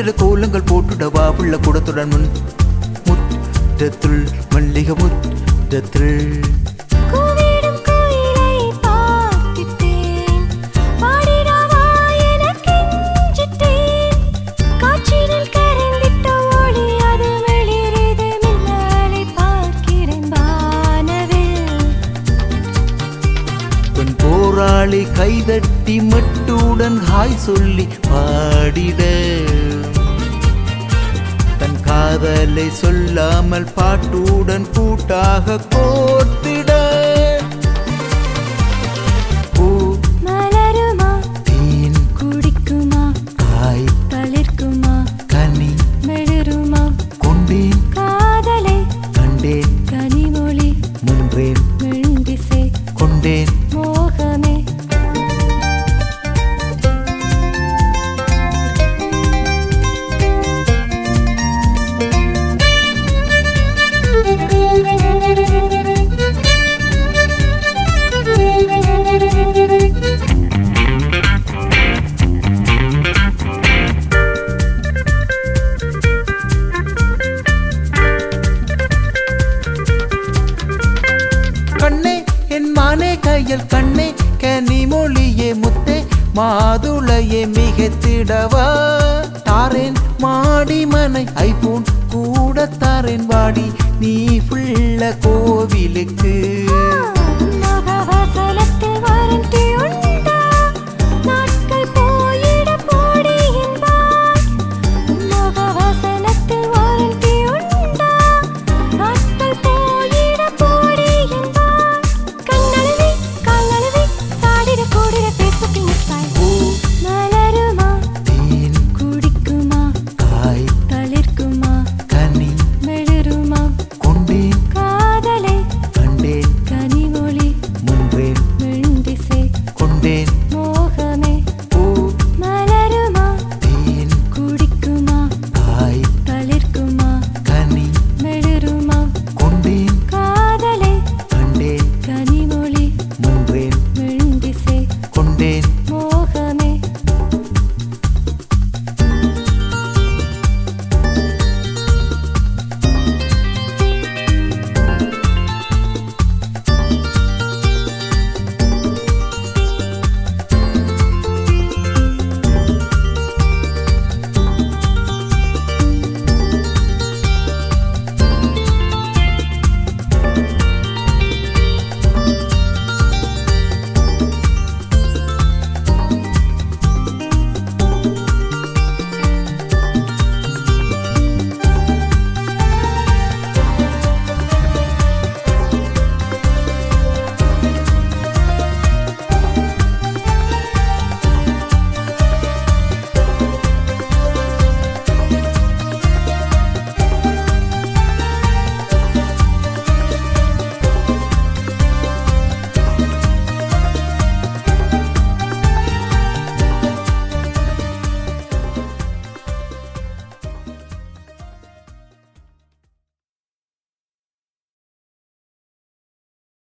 மந்திர கோலங்கள் போட்டுடவா உள்ள கூடத்துடன் முற்றத்துள் மல்லிகை முற்றத்துள் போராளி கைதட்டி மட்டுடன் ஹாய் சொல்லி பாடிட தன் காதலை சொல்லாமல் பாட்டுடன் கூட்டாக கோர்த்திட பூ மலருமா தேன் குடிக்குமா காய் தளிர்க்குமா கனி மெழுருமா கொண்டேன் காதலை கண்டேன் கனிமொழி முன்றேன் மெழுந்திசை கொண்டேன் மோகமே கண்ணே என் மானே கையில் கண்ணே கனிமொழியே முத்தே மாதுளையே மிகத்திடவா தாரேன் மாடி மனை ஐபோன் கூட தாரேன் வாடி நீ புள்ள கோவிலுக்கு மகவாசலத்தில் வாரண்டி உண்டு